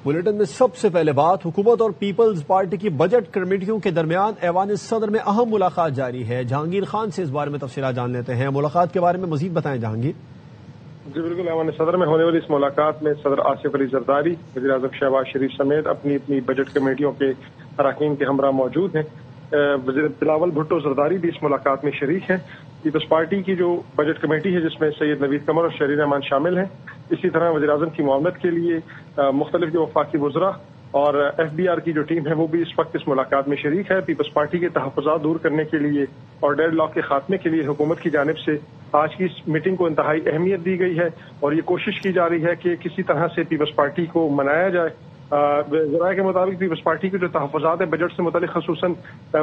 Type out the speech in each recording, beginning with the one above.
Bulletin میں سب سے پہلے بات، حکومت اور پیپلز پارٹی کی بجٹ کمیٹیوں کے درمیان ایوان صدر میں اہم ملاقات جاری ہے۔ جہانگیر خان سے اس بارے میں تفصیلات جان لیتے ہیں۔ ملاقات کے بارے میں مزید بتائیں جہانگیر۔ جی بالکل، ایوان صدر میں ہونے والی اس ملاقات میں صدر آصف علی زرداری، وزیر اعظم شہباز شریف سمیت اپنی اپنی بجٹ کمیٹیوں کے اراکین کے ہمراہ موجود ہیں۔ وزیر بلاول بھٹو زرداری بھی اس ملاقات میں شریک ہیں۔ پیپلز پارٹی کی جو بجٹ کمیٹی ہے جس میں سید نوید قمر اور شرین امان شامل ہیں، اسی طرح وزیر اعظم کی معاونت کے لیے مختلف جو وفاقی وزراء اور ایف بی آر کی جو ٹیم ہے وہ بھی اس وقت اس ملاقات میں شریک ہے۔ پیپلز پارٹی کے تحفظات دور کرنے کے لیے اور ڈیڈ لاک کے خاتمے کے لیے حکومت کی جانب سے آج کی اس میٹنگ کو انتہائی اہمیت دی گئی ہے اور یہ کوشش کی جا رہی ہے کہ کسی طرح سے پیپلز پارٹی کو منایا جائے۔ ذرائع کے مطابق پیپلز پارٹی کے جو تحفظات ہیں بجٹ سے متعلق، خصوصاً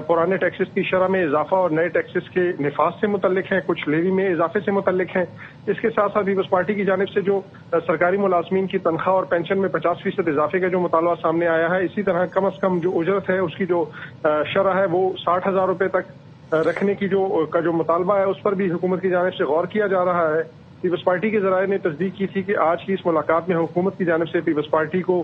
پرانے ٹیکسز کی شرح میں اضافہ اور نئے ٹیکسز کے نفاذ سے متعلق ہیں، کچھ لیوی میں اضافے سے متعلق ہیں۔ اس کے ساتھ ساتھ پیپلز پارٹی کی جانب سے جو سرکاری ملازمین کی تنخواہ اور پینشن میں 50% اضافے کا جو مطالبہ سامنے آیا ہے، اسی طرح کم از کم جو اجرت ہے اس کی جو شرح ہے وہ 60,000 روپے تک رکھنے کی جو مطالبہ ہے اس پر بھی حکومت کی جانب سے غور کیا جا رہا ہے۔ پیپلز پارٹی کے ذرائع نے تصدیق کی تھی کہ آج کی اس ملاقات میں حکومت کی جانب سے پیپلز پارٹی کو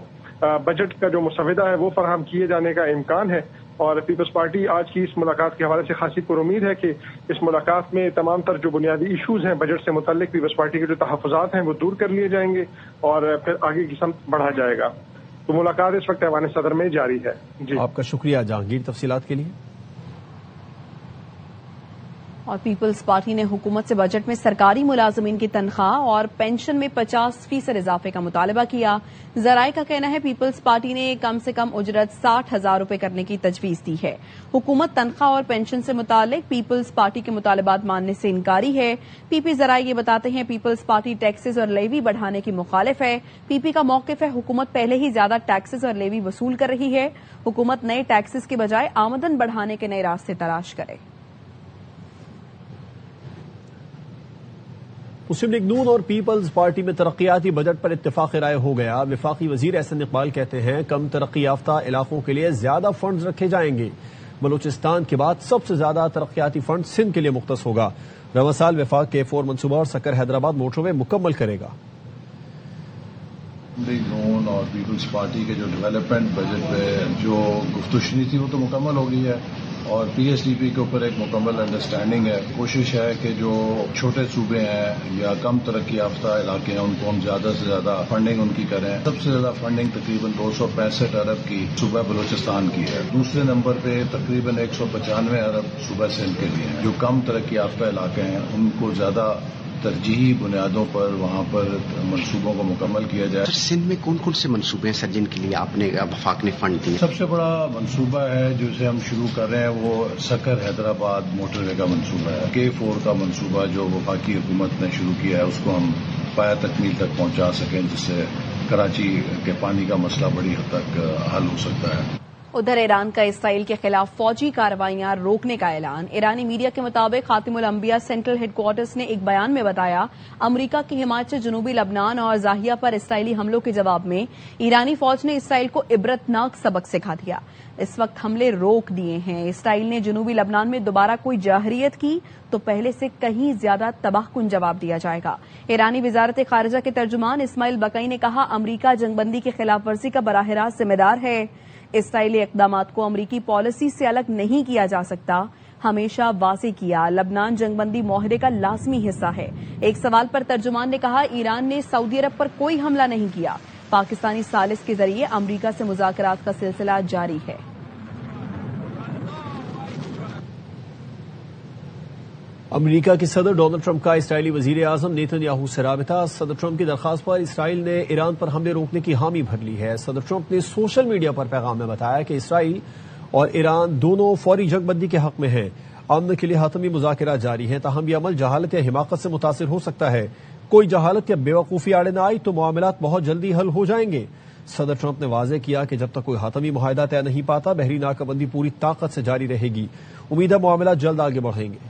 بجٹ کا جو مسودہ ہے وہ فراہم کیے جانے کا امکان ہے، اور پیپلز پارٹی آج کی اس ملاقات کے حوالے سے خاصی پر امید ہے کہ اس ملاقات میں تمام تر جو بنیادی ایشوز ہیں بجٹ سے متعلق، پیپلز پارٹی کے جو تحفظات ہیں وہ دور کر لیے جائیں گے اور پھر آگے کی سمت بڑھا جائے گا۔ تو ملاقات اس وقت ایوان صدر میں جاری ہے۔ جی آپ کا شکریہ جہانگیر تفصیلات کے لیے۔ اور پیپلز پارٹی نے حکومت سے بجٹ میں سرکاری ملازمین کی تنخواہ اور پینشن میں 50% اضافے کا مطالبہ کیا۔ ذرائع کا کہنا ہے پیپلز پارٹی نے کم سے کم اجرت 60,000 روپے کرنے کی تجویز دی ہے۔ حکومت تنخواہ اور پینشن سے متعلق پیپلز پارٹی کے مطالبات ماننے سے انکاری ہے۔ پی پی ذرائع یہ بتاتے ہیں پیپلز پارٹی ٹیکسز اور لیوی بڑھانے کی مخالف ہے۔ پی پی کا موقف ہے حکومت پہلے ہی زیادہ ٹیکسز اور لیوی وصول کر رہی ہے۔ حکومت نئے ٹیکسز کے بجائے آمدن بڑھانے کے نئے راستے تلاش کرے۔ مسلم لیگ نون اور پیپلز پارٹی میں ترقیاتی بجٹ پر اتفاق رائے ہو گیا۔ وفاقی وزیر احسن اقبال کہتے ہیں کم ترقی یافتہ علاقوں کے لیے زیادہ فنڈز رکھے جائیں گے۔ بلوچستان کے بعد سب سے زیادہ ترقیاتی فنڈ سندھ کے لیے مختص ہوگا۔ رواں سال وفاق کے 4 منصوبہ اور سکر حیدرآباد موٹر وے مکمل کرے گا۔ لیگ نون اور پیپلز پارٹی کے جو ڈیولپمنٹ بجٹ پہ جو گفتگو تھی وہ تو مکمل ہو گئی ہے، اور پی ایس ڈی پی کے اوپر ایک مکمل انڈرسٹینڈنگ ہے۔ کوشش ہے کہ جو چھوٹے صوبے ہیں یا کم ترقی یافتہ علاقے ہیں ان کو ہم زیادہ سے زیادہ فنڈنگ ان کی کریں۔ سب سے زیادہ فنڈنگ تقریباً 265 ارب کی صوبہ بلوچستان کی ہے۔ دوسرے نمبر پہ تقریباً 195 ارب صوبہ سندھ کے لیے ہیں۔ جو کم ترقی یافتہ علاقے ہیں ان کو زیادہ ترجیحی بنیادوں پر وہاں پر منصوبوں کو مکمل کیا جائے۔ سندھ میں کون کون سے منصوبے ہیں سر جن کے لیے آپ نے وفاق نے فنڈ دیے؟ سب سے بڑا منصوبہ ہے جسے ہم شروع کر رہے ہیں وہ سکر حیدرآباد موٹر وے کا منصوبہ ہے۔ K4 کا منصوبہ جو وفاقی حکومت نے شروع کیا ہے اس کو ہم پایہ تکمیل تک پہنچا سکیں، جس سے کراچی کے پانی کا مسئلہ بڑی حد تک حل ہو سکتا ہے۔ ادھر ایران کا اسرائیل کے خلاف فوجی کارروائیاں روکنے کا اعلان۔ ایرانی میڈیا کے مطابق خاتم الانبیاء سینٹرل ہیڈ کوارٹرز نے ایک بیان میں بتایا امریکہ کی حمایت سے جنوبی لبنان اور زاہیہ پر اسرائیلی حملوں کے جواب میں ایرانی فوج نے اسرائیل کو عبرتناک سبق سکھا دیا۔ اس وقت حملے روک دیے ہیں۔ اسرائیل نے جنوبی لبنان میں دوبارہ کوئی جارحیت کی تو پہلے سے کہیں زیادہ تباہ کن جواب دیا جائے گا۔ ایرانی وزارت خارجہ کے ترجمان اسماعیل بقائی نے کہا امریکہ جنگ بندی کی خلاف ورزی کا براہ راست ذمہ دار ہے۔ اسرائیلی اقدامات کو امریکی پالیسی سے الگ نہیں کیا جا سکتا۔ ہمیشہ واضح کیا لبنان جنگ بندی معاہدے کا لازمی حصہ ہے۔ ایک سوال پر ترجمان نے کہا ایران نے سعودی عرب پر کوئی حملہ نہیں کیا۔ پاکستانی ثالث کے ذریعے امریکہ سے مذاکرات کا سلسلہ جاری ہے۔ امریکہ کے صدر ڈونلڈ ٹرمپ کا اسرائیلی وزیر اعظم نیتن یاہو سے رابطہ۔ صدر ٹرمپ کی درخواست پر اسرائیل نے ایران پر حملے روکنے کی حامی بھر لی ہے۔ صدر ٹرمپ نے سوشل میڈیا پر پیغام میں بتایا کہ اسرائیل اور ایران دونوں فوری جنگ بندی کے حق میں ہیں۔ امن کے لیے حتمی مذاکرات جاری ہیں، تاہم یہ عمل جہالت یا حماقت سے متاثر ہو سکتا ہے۔ کوئی جہالت یا بیوقوفی آڑے نہ آئی تو معاملات بہت جلدی حل ہو جائیں گے۔ صدر ٹرمپ نے واضح کیا کہ جب تک کوئی حتمی معاہدہ طے نہیں پاتا بحری ناکہ بندی پوری طاقت سے جاری رہے گی۔ امید ہے معاملات جلد آگے بڑھیں گے۔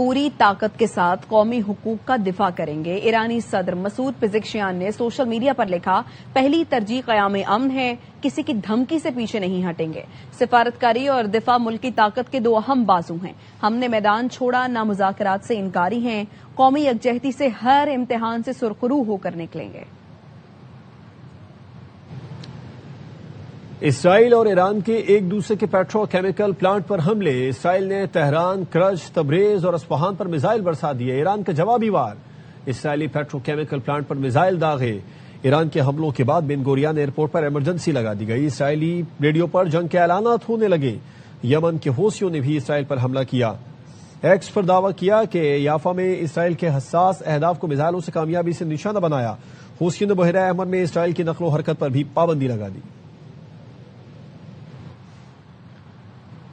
پوری طاقت کے ساتھ قومی حقوق کا دفاع کریں گے. ایرانی صدر مسعود پزشکیان نے سوشل میڈیا پر لکھا، پہلی ترجیح قیام امن ہے، کسی کی دھمکی سے پیچھے نہیں ہٹیں گے. سفارتکاری اور دفاع ملک کی طاقت کے دو اہم بازو ہیں. ہم نے میدان چھوڑا، نہ مذاکرات سے انکاری ہیں. قومی یکجہتی سے ہر امتحان سے سرخرو ہو کر نکلیں گے. اسرائیل اور ایران کے ایک دوسرے کے پیٹرو کیمیکل پلانٹ پر حملے. اسرائیل نے تہران، کرج، تبریز اور اصفہان پر میزائل برسا دیے. ایران کا جوابی وار. اسرائیلی پیٹرو کیمیکل پلانٹ پر میزائل داغے. ایران کے حملوں کے بعد بن گوریان ایئرپورٹ پر ایمرجنسی لگا دی گئی. اسرائیلی ریڈیو پر جنگ کے اعلانات ہونے لگے. یمن کے حوثیوں نے بھی اسرائیل پر حملہ کیا. ایکس پر دعویٰ کیا کہ یافا میں اسرائیل کے حساس اہداف کو میزائلوں سے کامیابی سے نشانہ بنایا. حوثیوں نے بحیرہ احمر میں اسرائیل کی نقل و حرکت پر بھی پابندی لگا دی.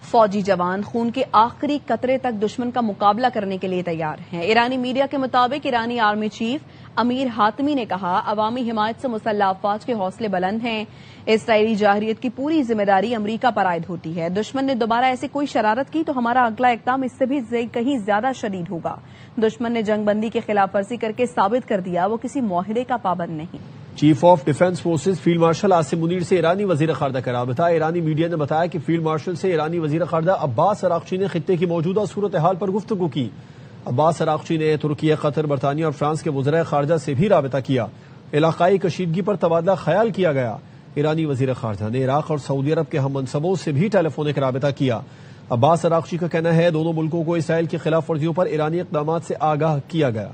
فوجی جوان خون کے آخری قطرے تک دشمن کا مقابلہ کرنے کے لیے تیار ہیں. ایرانی میڈیا کے مطابق ایرانی آرمی چیف امیر حاتمی نے کہا، عوامی حمایت سے مسلح افواج کے حوصلے بلند ہیں. اسرائیلی جارحیت کی پوری ذمہ داری امریکہ پر عائد ہوتی ہے. دشمن نے دوبارہ ایسی کوئی شرارت کی تو ہمارا اگلا اقدام اس سے بھی کہیں زیادہ شدید ہوگا. دشمن نے جنگ بندی کی خلاف ورزی کر کے ثابت کر دیا وہ کسی معاہدے کا پابند نہیں. Chief of defence forces field marshal Asim Munir سے ایرانی وزیر خارجہ کا رابطہ. ایرانی میڈیا نے بتایا کہ فیلڈ مارشل سے ایرانی وزیر خارجہ عباس اراغچی نے خطے کی موجودہ صورتحال پر گفتگو کی. عباس اراغچی نے ترکی، قطر، برطانیہ اور فرانس کے وزراء خارجہ سے بھی رابطہ کیا. علاقائی کشیدگی پر تبادلہ خیال کیا گیا. ایرانی وزیر خارجہ نے عراق اور سعودی عرب کے ہم منصبوں سے بھی ٹیلی فونک رابطہ کیا. عباس اراغچی کا کہنا ہے دونوں ملکوں کو اسرائیل کی خلاف ورزیوں پر ایرانی اقدامات سے آگاہ کیا گیا.